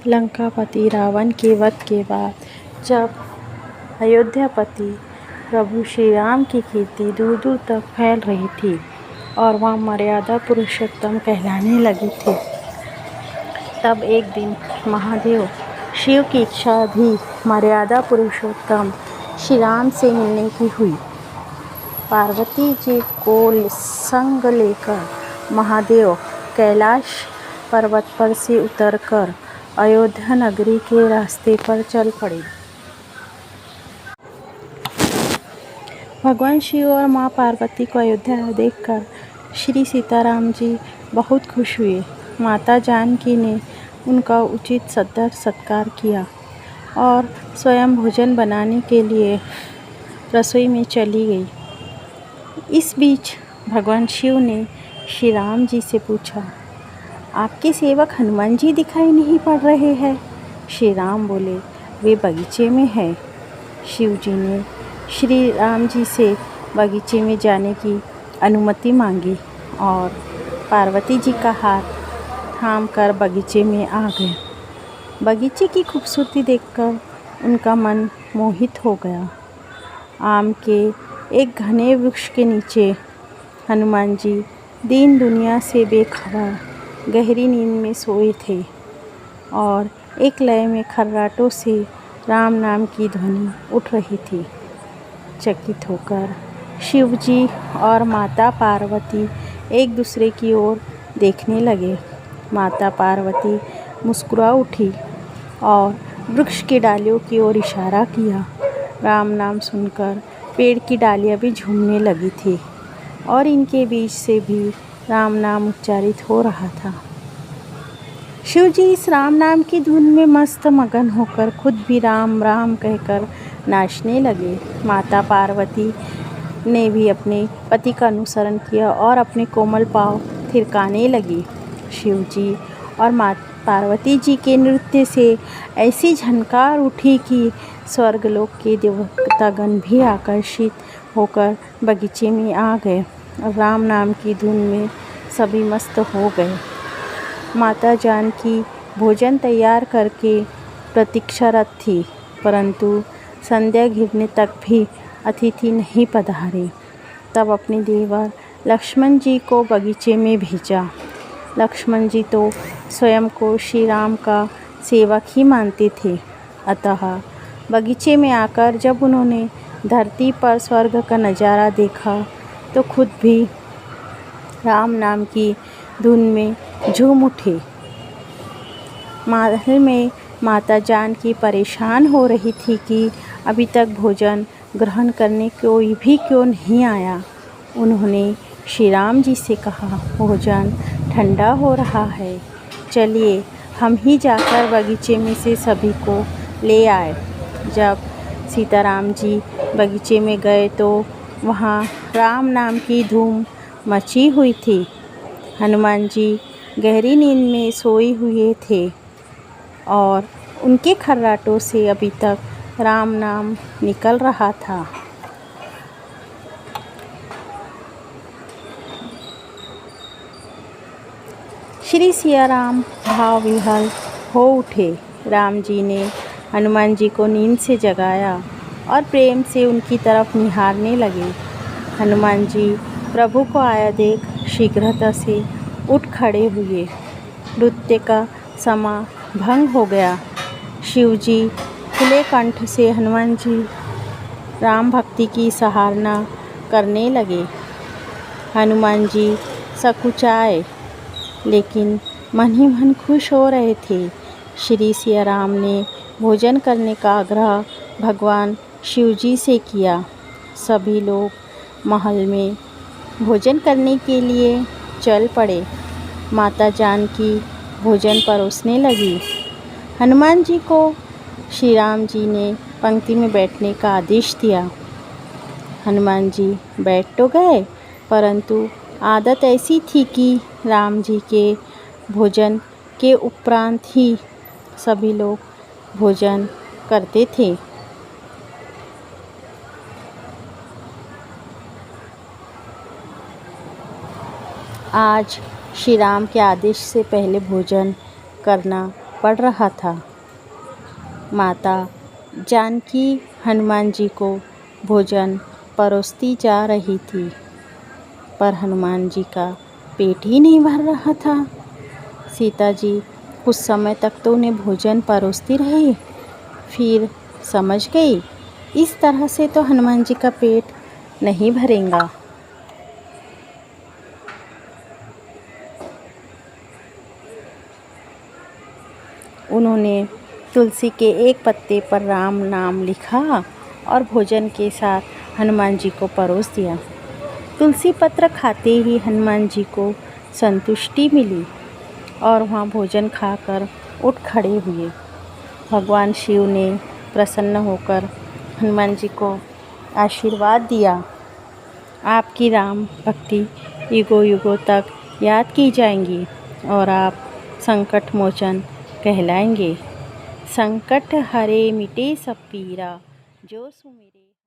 लंकापति रावण के वध के बाद जब अयोध्यापति प्रभु श्री राम की कीर्ति दूर दूर तक फैल रही थी और वह मर्यादा पुरुषोत्तम कहलाने लगी थी, तब एक दिन महादेव शिव की इच्छा भी मर्यादा पुरुषोत्तम श्री राम से मिलने की हुई। पार्वती जी को संग लेकर महादेव कैलाश पर्वत पर से उतरकर अयोध्या नगरी के रास्ते पर चल पड़े। भगवान शिव और माँ पार्वती को अयोध्या देखकर श्री सीताराम जी बहुत खुश हुए। माता जानकी ने उनका उचित सत्तर सत्कार किया और स्वयं भोजन बनाने के लिए रसोई में चली गई। इस बीच भगवान शिव ने श्री राम जी से पूछा, आपके सेवक हनुमान जी दिखाई नहीं पड़ रहे हैं। श्री राम बोले, वे बगीचे में हैं। शिव जी ने श्री राम जी से बगीचे में जाने की अनुमति मांगी और पार्वती जी का हाथ थाम कर बगीचे में आ गए। बगीचे की खूबसूरती देखकर उनका मन मोहित हो गया। आम के एक घने वृक्ष के नीचे हनुमान जी दीन दुनिया से बेखबर गहरी नींद में सोए थे और एक लय में खर्राटों से राम नाम की ध्वनि उठ रही थी। चकित होकर शिव जी और माता पार्वती एक दूसरे की ओर देखने लगे। माता पार्वती मुस्कुरा उठी और वृक्ष की डालियों की ओर इशारा किया। राम नाम सुनकर पेड़ की डालियां भी झूमने लगी थी और इनके बीच से भी राम नाम उच्चारित हो रहा था। शिव जी इस राम नाम की धुन में मस्त मगन होकर खुद भी राम राम कहकर नाचने लगे। माता पार्वती ने भी अपने पति का अनुसरण किया और अपने कोमल पांव थिरकाने लगी। शिव जी और माता पार्वती जी के नृत्य से ऐसी झनकार उठी कि स्वर्गलोक के देवतागण भी आकर्षित होकर बगीचे में आ गए और राम नाम की धुन में सभी मस्त हो गए। माता जानकी भोजन तैयार करके प्रतीक्षारत थी, परंतु संध्या घिरने तक भी अतिथि नहीं पधारे। तब अपने देवर लक्ष्मण जी को बगीचे में भेजा। लक्ष्मण जी तो स्वयं को श्री राम का सेवक ही मानते थे, अतः बगीचे में आकर जब उन्होंने धरती पर स्वर्ग का नज़ारा देखा तो खुद भी राम नाम की धुन में झूम उठे। महल में माता जानकी परेशान हो रही थी कि अभी तक भोजन ग्रहण करने कोई भी क्यों नहीं आया। उन्होंने श्री राम जी से कहा, भोजन ठंडा हो रहा है, चलिए हम ही जाकर बगीचे में से सभी को ले आए। जब सीताराम जी बगीचे में गए तो वहाँ राम नाम की धूम मची हुई थी। हनुमान जी गहरी नींद में सोए हुए थे और उनके खर्राटों से अभी तक राम नाम निकल रहा था। श्री सिया राम भाव विह्वल हो उठे। राम जी ने हनुमान जी को नींद से जगाया और प्रेम से उनकी तरफ निहारने लगे। हनुमान जी प्रभु को आया देख शीघ्रता से उठ खड़े हुए। नृत्य का समा भंग हो गया। शिव जी खुले कंठ से हनुमान जी राम भक्ति की सराहना करने लगे। हनुमान जी सकुचाए लेकिन मन ही मन खुश हो रहे थे। श्री सिया राम ने भोजन करने का आग्रह भगवान शिव जी से किया। सभी लोग महल में भोजन करने के लिए चल पड़े। माता जानकी भोजन परोसने लगी। हनुमान जी को श्री राम जी ने पंक्ति में बैठने का आदेश दिया। हनुमान जी बैठ तो गए, परंतु आदत ऐसी थी कि राम जी के भोजन के उपरांत ही सभी लोग भोजन करते थे। आज श्री राम के आदेश से पहले भोजन करना पड़ रहा था। माता जानकी हनुमान जी को भोजन परोसती जा रही थी, पर हनुमान जी का पेट ही नहीं भर रहा था। सीता जी कुछ समय तक तो उन्हें भोजन परोसती रही, फिर समझ गई इस तरह से तो हनुमान जी का पेट नहीं भरेगा। उन्होंने तुलसी के एक पत्ते पर राम नाम लिखा और भोजन के साथ हनुमान जी को परोस दिया। तुलसी पत्र खाते ही हनुमान जी को संतुष्टि मिली और वहाँ भोजन खाकर उठ खड़े हुए। भगवान शिव ने प्रसन्न होकर हनुमान जी को आशीर्वाद दिया, आपकी राम भक्ति युगों युगों तक याद की जाएंगी और आप संकट मोचन कहलाएंगे। संकट हरे मिटे सब पीरा, जो सुमिरे